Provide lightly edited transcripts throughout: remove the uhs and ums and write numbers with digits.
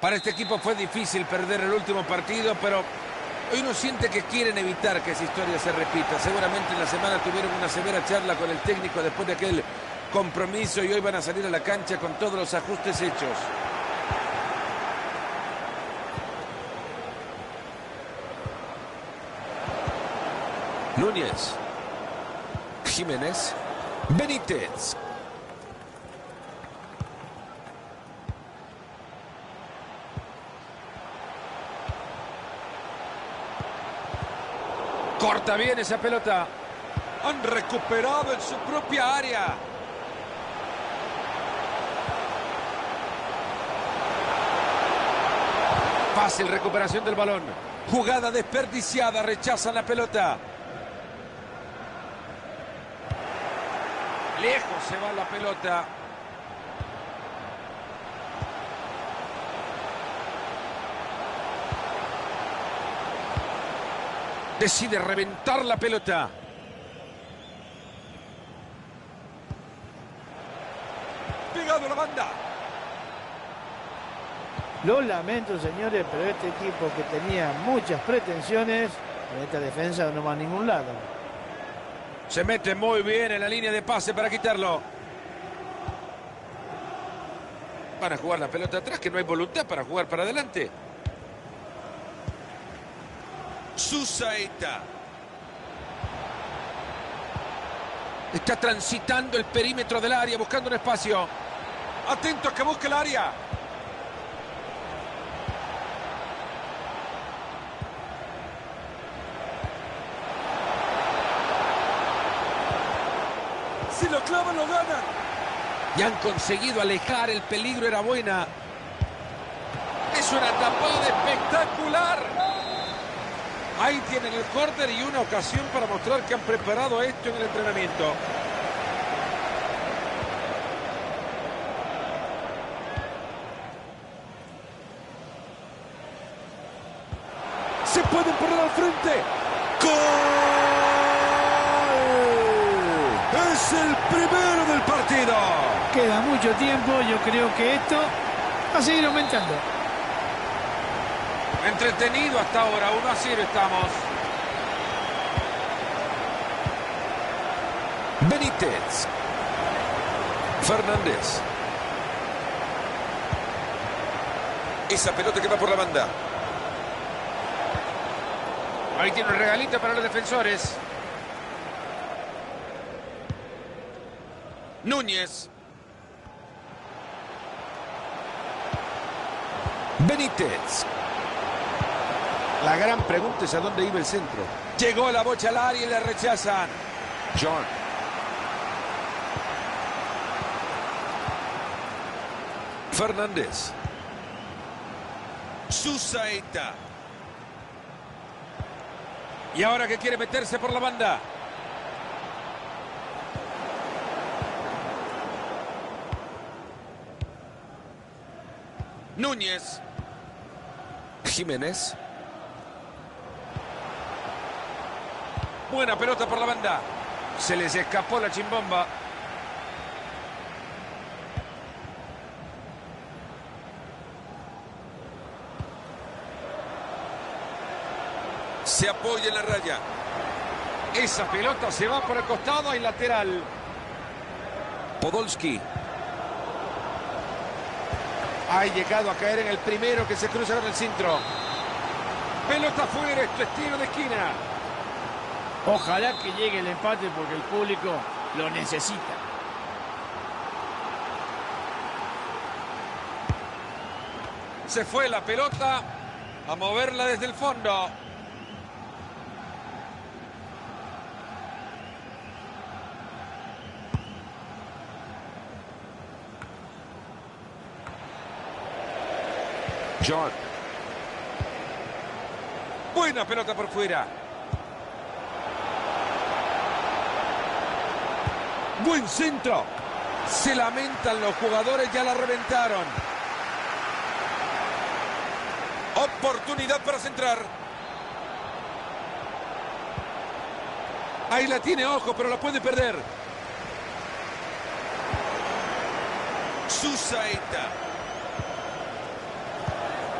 Para este equipo fue difícil perder el último partido, pero hoy uno siente que quieren evitar que esa historia se repita. Seguramente en la semana tuvieron una severa charla con el técnico después de aquel compromiso y hoy van a salir a la cancha con todos los ajustes hechos. Núñez. Jiménez. Benítez. Corta bien esa pelota. Han recuperado en su propia área. Fácil recuperación del balón. Jugada desperdiciada. Rechazan la pelota. Lejos se va la pelota. Decide reventar la pelota. Pegado a la banda. Lo lamento, señores, pero este equipo que tenía muchas pretensiones, en esta defensa no va a ningún lado. Se mete muy bien en la línea de pase para quitarlo. Van a jugar la pelota atrás, que no hay voluntad para jugar para adelante. Susaeta. Está transitando el perímetro del área, buscando un espacio. Atento a que busque el área. Si lo clavan, lo ganan. Y han conseguido alejar el peligro, era buena. Es una tapada espectacular. Ahí tienen el córner y una ocasión para mostrar que han preparado esto en el entrenamiento. Se pueden poner al frente. ¡Gol! Es el primero del partido. Queda mucho tiempo, yo creo que esto va a seguir aumentando. Entretenido hasta ahora, 1-0 estamos. Benítez. Fernández. Esa pelota que va por la banda. Ahí tiene un regalito para los defensores. Núñez. Benítez. La gran pregunta es a dónde iba el centro. Llegó la bocha al área y la rechazan. John. Fernández. Susaeta. Y ahora que quiere meterse por la banda. Núñez. Jiménez. Buena pelota por la banda. Se les escapó la chimbomba. Se apoya en la raya. Esa pelota se va por el costado y lateral. Podolski. Ha llegado a caer en el primero que se cruza con el centro. Pelota fuera, esto es tiro de esquina. Ojalá que llegue el empate porque el público lo necesita. Se fue la pelota a moverla desde el fondo. John. Buena pelota por fuera. Buen centro. Se lamentan los jugadores, ya la reventaron. Oportunidad para centrar. Ahí la tiene, ojo, pero la puede perder. Susaeta.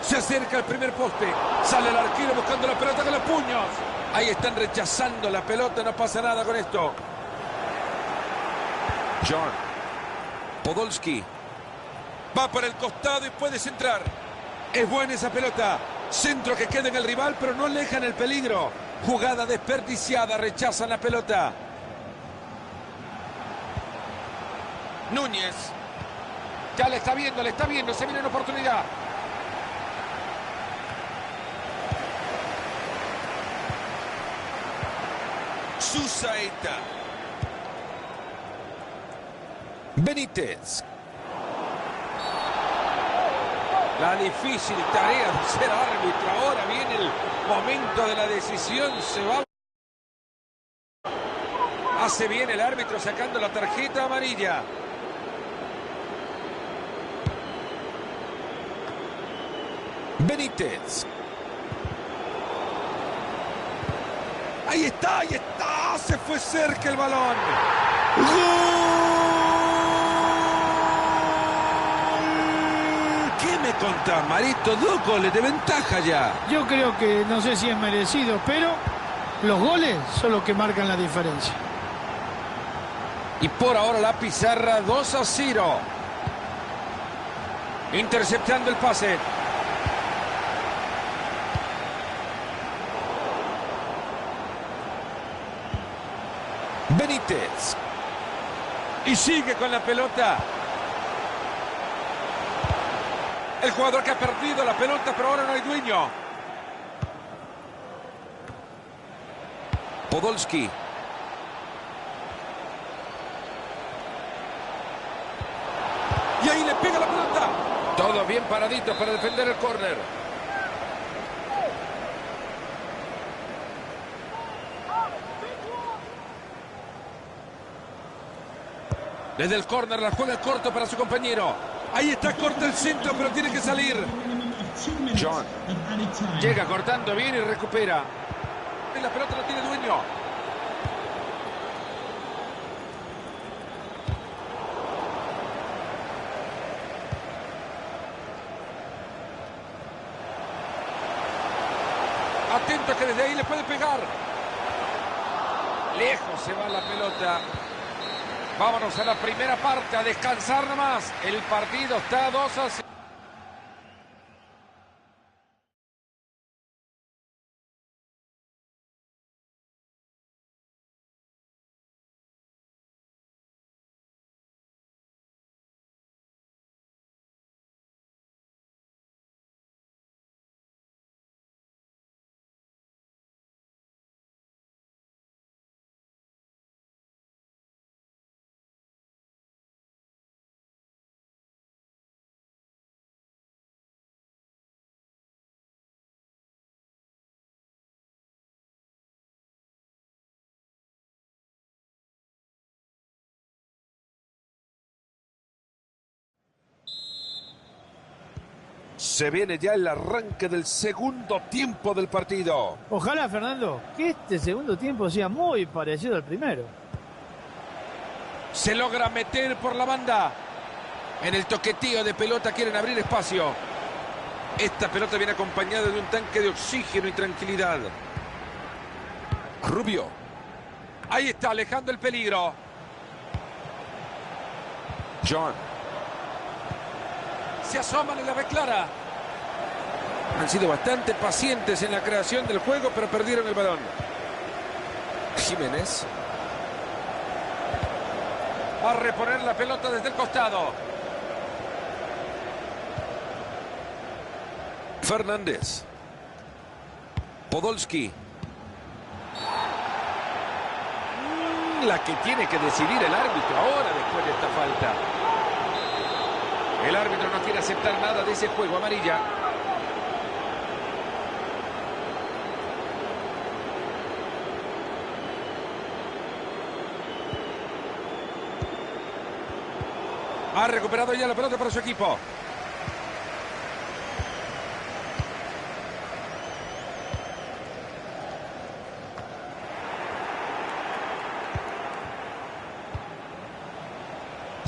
Se acerca el primer poste. Sale el arquero buscando la pelota con los puños. Ahí están rechazando la pelota. No pasa nada con esto. John. Podolski. Va para el costado y puede centrar. Es buena esa pelota. Centro que queda en el rival, pero no alejan el peligro. Jugada desperdiciada. Rechazan la pelota. Núñez. Ya le está viendo. Se viene una oportunidad. Susaeta. Benítez. La difícil tarea de ser árbitro. Ahora viene el momento de la decisión. Se va. Hace bien el árbitro sacando la tarjeta amarilla. Benítez. Ahí está. Se fue cerca el balón. ¡Gol! ¿Qué me contás, Marito? 2 goles de ventaja ya. Yo creo que no sé si es merecido, pero los goles son los que marcan la diferencia. Y por ahora la pizarra 2-0. Interceptando el pase. Benítez. Y sigue con la pelota. El jugador que ha perdido la pelota, pero ahora no hay dueño. Podolski. Y ahí le pega la pelota. Todo bien paradito para defender el córner. Desde el córner la juega corto para su compañero. Ahí está, corta el centro, pero tiene que salir. John. Llega cortando bien y recupera. Y la pelota no tiene dueño. Atento que desde ahí le puede pegar. Lejos se va la pelota. Vámonos a la primera parte, a descansar nomás. El partido está 2-0. Se viene ya el arranque del segundo tiempo del partido. Ojalá, Fernando, que este segundo tiempo sea muy parecido al primero. Se logra meter por la banda. En el toqueteo de pelota quieren abrir espacio. Esta pelota viene acompañada de un tanque de oxígeno y tranquilidad. Rubio. Ahí está, alejando el peligro. John. Se asoman y la ve clara. Han sido bastante pacientes en la creación del juego, pero perdieron el balón. Jiménez. Va a reponer la pelota desde el costado. Fernández. Podolski. La que tiene que decidir el árbitro ahora después de esta falta. El árbitro no quiere aceptar nada de ese juego, amarilla. Ha recuperado ya la pelota para su equipo.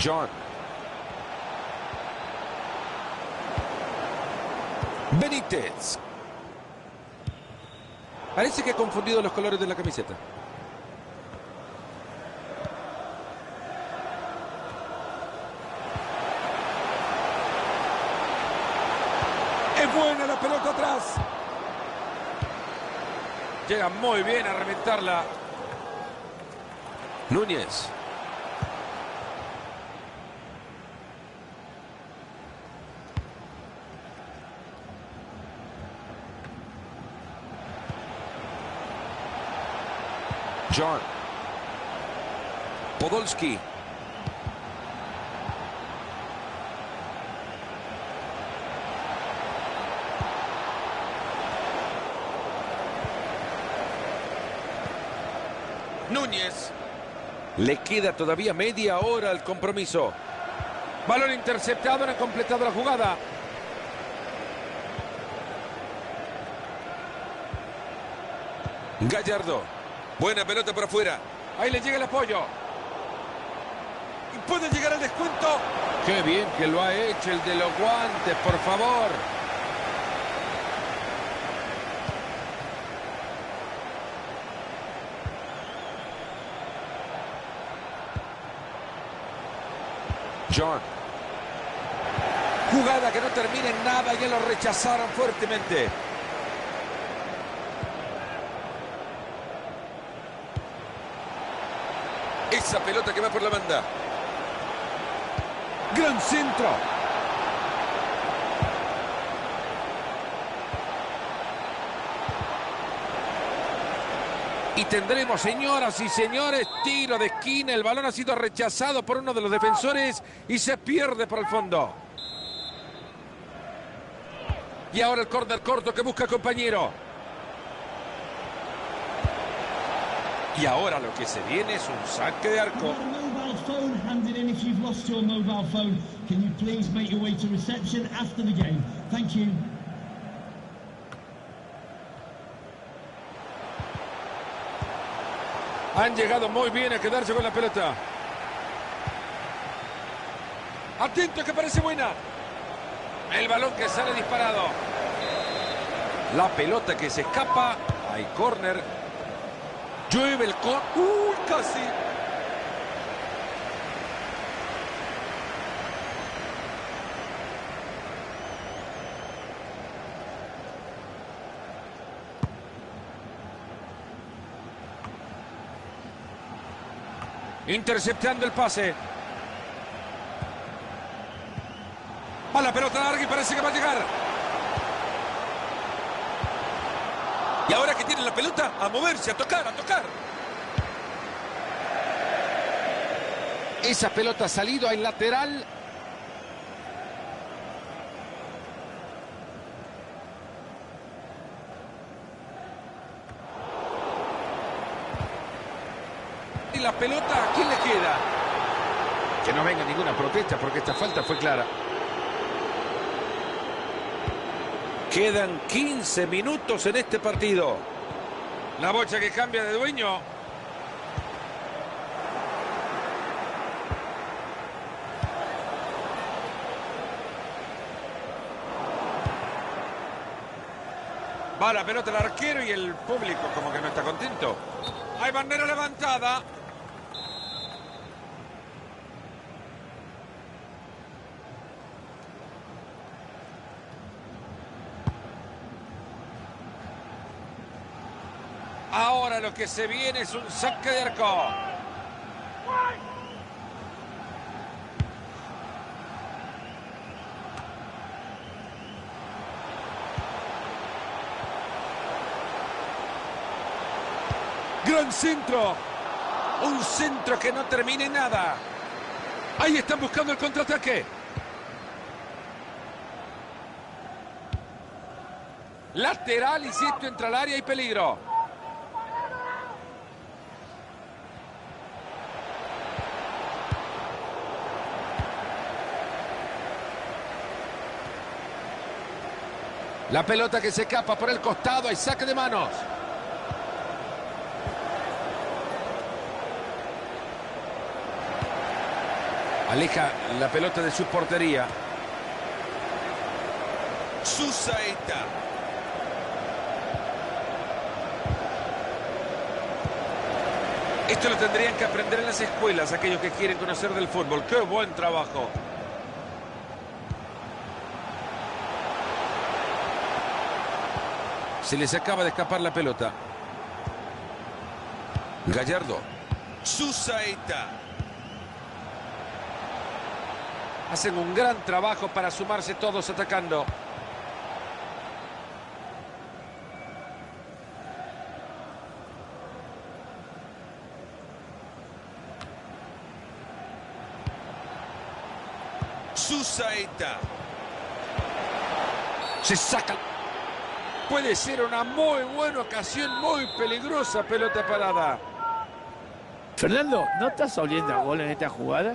John. Benítez. Parece que ha confundido los colores de la camiseta. Es buena la pelota atrás. Llega muy bien a reventarla. Núñez. John. Podolski. Núñez. Le queda todavía media hora al compromiso. Balón interceptado, no ha completado la jugada. Gallardo. Buena pelota por afuera. Ahí le llega el apoyo. Y puede llegar al descuento. Qué bien que lo ha hecho el de los guantes, por favor. John. Jugada que no termina en nada, ya lo rechazaron fuertemente. Esa pelota que va por la banda. Gran centro. Y tendremos, señoras y señores, tiro de esquina. El balón ha sido rechazado por uno de los defensores y se pierde por el fondo. Y ahora el córner corto que busca compañero. Y ahora lo que se viene es un saque de arco. Han llegado muy bien a quedarse con la pelota. Atento que parece buena. El balón que sale disparado. La pelota que se escapa. Hay córner. Llueve el córner. ¡Uy, casi! Interceptando el pase. Va la pelota larga y parece que va a llegar. Y ahora que tiene la pelota, a moverse, a tocar, a tocar. Esa pelota ha salido al lateral. Y la pelota, ¿a quién le queda? Que no venga ninguna protesta porque esta falta fue clara. Quedan 15 minutos en este partido. La bocha que cambia de dueño. Va la pelota al arquero y el público como que no está contento. Hay bandera levantada. Ahora lo que se viene es un saque de arco. Gran centro. Un centro que no termina en nada. Ahí están buscando el contraataque. Lateral y si esto entra al área hay peligro. La pelota que se escapa por el costado, hay saque de manos. Aleja la pelota de su portería. Susaeta. Esto lo tendrían que aprender en las escuelas, aquellos que quieren conocer del fútbol. ¡Qué buen trabajo! Se les acaba de escapar la pelota. Gallardo. Susaeta. Hacen un gran trabajo para sumarse todos atacando. Susaeta. Se saca. Puede ser una muy buena ocasión, muy peligrosa pelota parada. Fernando, ¿no estás oliendo a gol en esta jugada?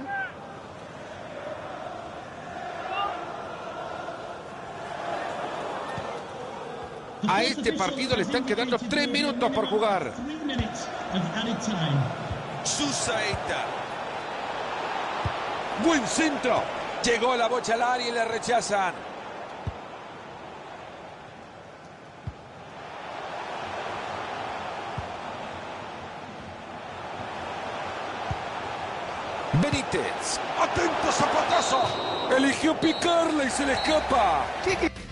A este partido le están quedando 3 minutos por jugar. Susaeta. Buen centro. Llegó la bocha al área y le rechazan. Benítez. Atento zapatazo. Eligió picarla y se le escapa. ¿Qué?